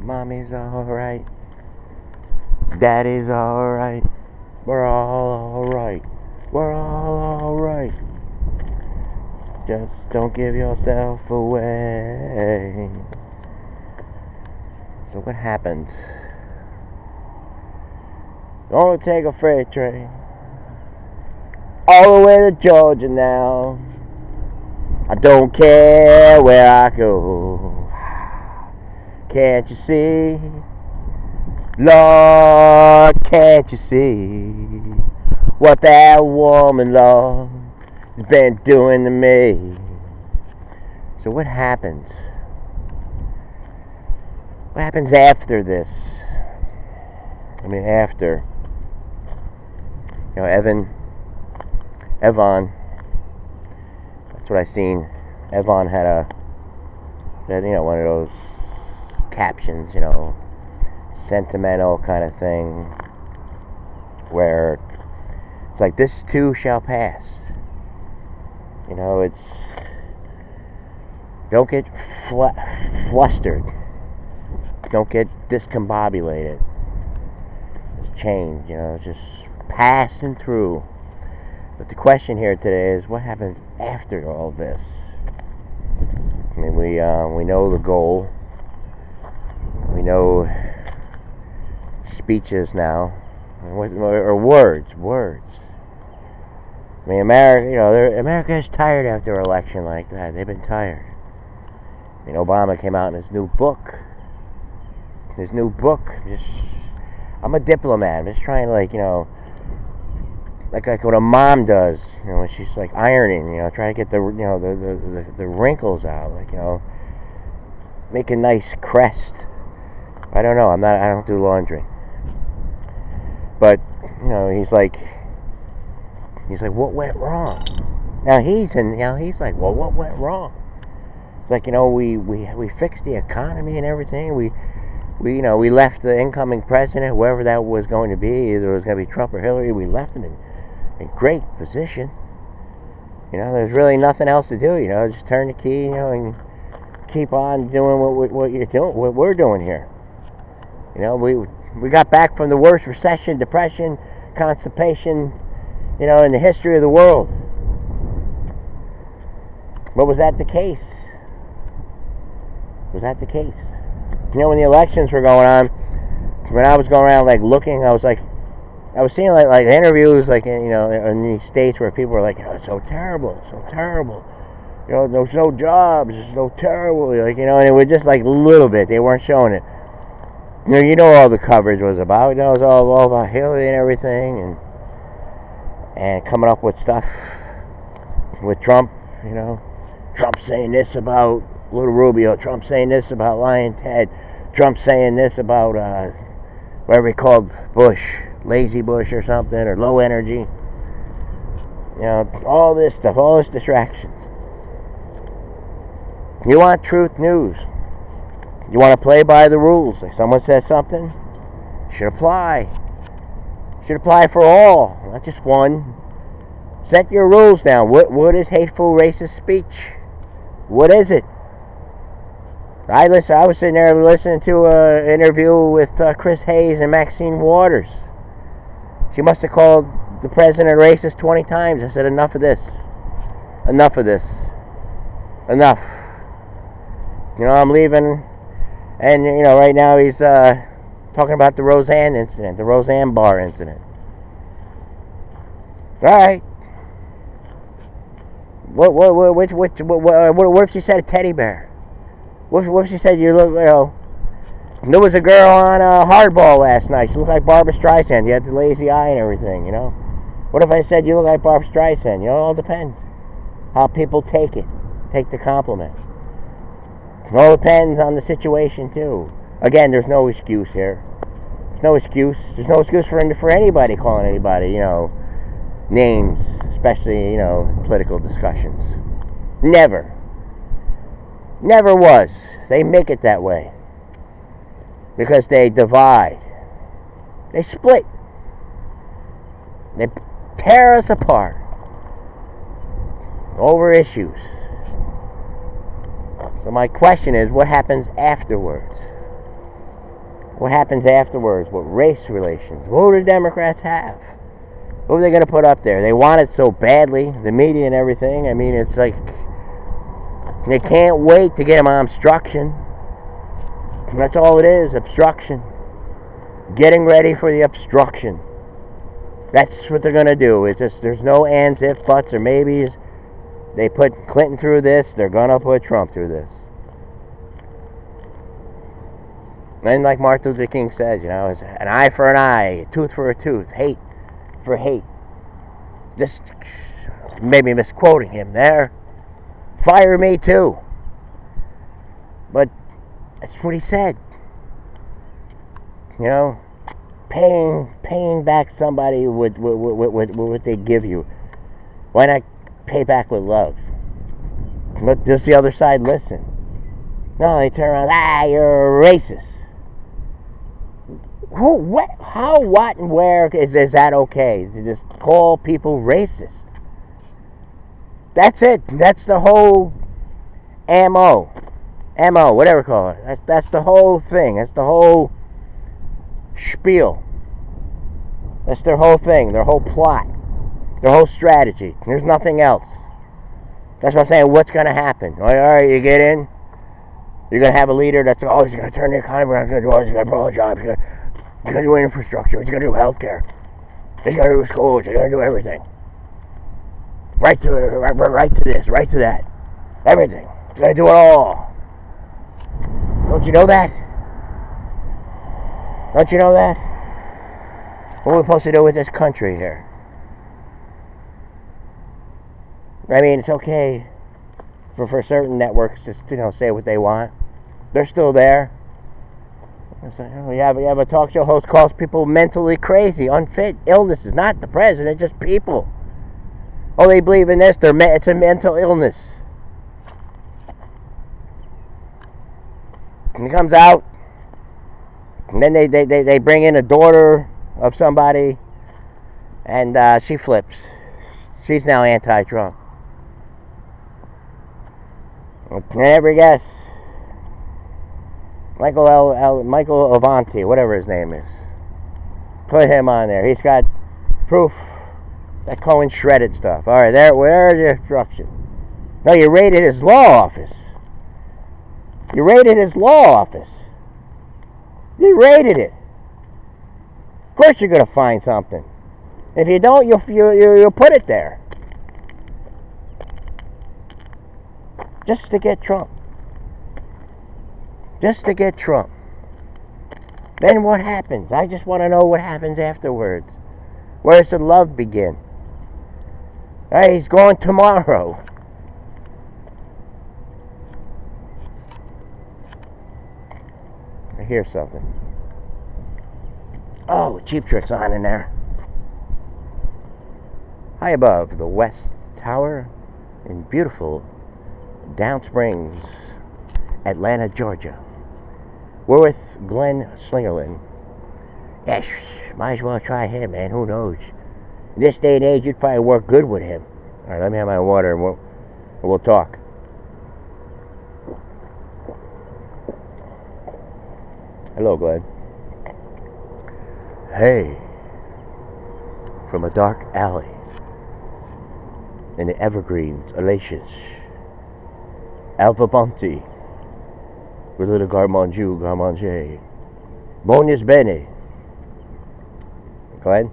Mommy's alright. Daddy's alright. We're all alright. We're all alright. Just don't give yourself away. So what happens? Gonna take a freight train all the way to Georgia now. I don't care where I go. Can't you see? Lord, can't you see what that woman, Lord, has been doing to me? So what happens? What happens after this? I mean, after, Evan, that's what I seen. Evan had one of those captions, sentimental kind of thing, where it's like, this too shall pass. It's, don't get flustered. Don't get discombobulated. It's change, it's just passing through. But the question here today is, what happens after all this? I mean, we know the goal. We know speeches now, or words. I mean, America is tired after an election like that. They've been tired. I mean, Obama came out in his new book. I'm a diplomat. I'm just trying to, like what a mom does, when she's like ironing, trying to get the wrinkles out, make a nice crest. I don't know. I don't do laundry. But, he's like, what went wrong? Now he's like, well, what went wrong? It's like, we fixed the economy and everything. We left the incoming president, whoever that was going to be, either it was going to be Trump or Hillary, we left him in great position. There's really nothing else to do, just turn the key, and keep on doing what you're doing, what we're doing here. We got back from the worst recession, depression, constipation, in the history of the world. But was that the case? Was that the case? When the elections were going on, when I was going around looking, I was seeing like interviews in these states where people were like, it's so terrible, there's no jobs, it's so terrible, and it was just like a little bit. They weren't showing it. All the coverage was about. It was all about Hillary and everything, and coming up with stuff with Trump. Trump saying this about Little Rubio. Trump saying this about Lion Ted. Trump saying this about whatever he called Bush, Lazy Bush or something, or low energy. All this stuff, all this distractions. You want truth news. You want to play by the rules. Like someone says something, should apply. Should apply for all, not just one. Set your rules down. What is hateful, racist speech? What is it? I was sitting there listening to an interview with Chris Hayes and Maxine Waters. She must have called the president racist 20 times. I said, enough of this. Enough of this. Enough. I'm leaving. And, right now he's talking about the Roseanne incident, the Roseanne Barr incident. All right. What if she said a teddy bear? What if she said you look, there was a girl on Hardball last night. She looked like Barbra Streisand. You had the lazy eye and everything, What if I said you look like Barbra Streisand? It all depends how people take it. Take the compliment. It all depends on the situation, too. Again, there's no excuse here. There's no excuse. There's no excuse for anybody calling anybody, names, especially, political discussions. Never. Never was. They make it that way. Because they divide. They split. They tear us apart over issues. So my question is, what happens afterwards? What happens afterwards? What race relations? What do the Democrats have? What are they going to put up there? They want it so badly, the media and everything. I mean, it's like they can't wait to get them on obstruction. That's all it is, obstruction. Getting ready for the obstruction. That's what they're going to do. It's just, there's no ands, if, buts, or maybes. They put Clinton through this, they're going to put Trump through this. And like Martin Luther King said, you know, it's an eye for an eye, a tooth for a tooth, hate for hate. This, maybe misquoting him there. Fire me too. But that's what he said. You know, paying back somebody with what they give you. Why not pay back with love? But does the other side listen? No, they turn around, you're a racist. Who, what, how, what, and where is that okay? To just call people racist? That's it. That's the whole MO, whatever you call it. That's the whole thing. That's the whole spiel. That's their whole thing, their whole plot, their whole strategy. There's nothing else. That's what I'm saying. What's going to happen? All right, you get in. You're going to have a leader that's, oh, he's going to turn the economy around. He's going to grow jobs. He's going to do infrastructure. He's going to do healthcare. He's going to do schools. He's going to do everything. Right to this, right to that. Everything. He's going to do it all. Don't you know that? Don't you know that? What are we supposed to do with this country here? I mean, it's okay for certain networks to, you know, say what they want. They're still there. It's like, you have a talk show host calls people mentally crazy, unfit, illnesses. Not the president, just people. Oh, they believe in this. It's a mental illness. And he comes out, and then they bring in a daughter of somebody, and she flips. She's now anti-Trump. And every guess, Michael Avenatti, whatever his name is, put him on there. He's got proof that Cohen shredded stuff. All right, where's the obstruction? No, you raided his law office. You raided his law office. You raided it. Of course you're going to find something. If you don't, you'll put it there. Just to get Trump. Just to get Trump. Then what happens? I just want to know what happens afterwards. Where does the love begin? All right, he's going tomorrow. I hear something. Oh, Cheap Trick's on in there. High above the West Tower in beautiful Down Springs, Atlanta, Georgia. We're with Glenn Slingerland. Yes, might as well try him, man. Who knows? In this day and age, you'd probably work good with him. All right, let me have my water and we'll talk. Hello, Glenn. Hey, from a dark alley in the Evergreens, Elations, Alpha Bonte, with little Garmanju, Garmanjay, Bonius Bene. Glenn?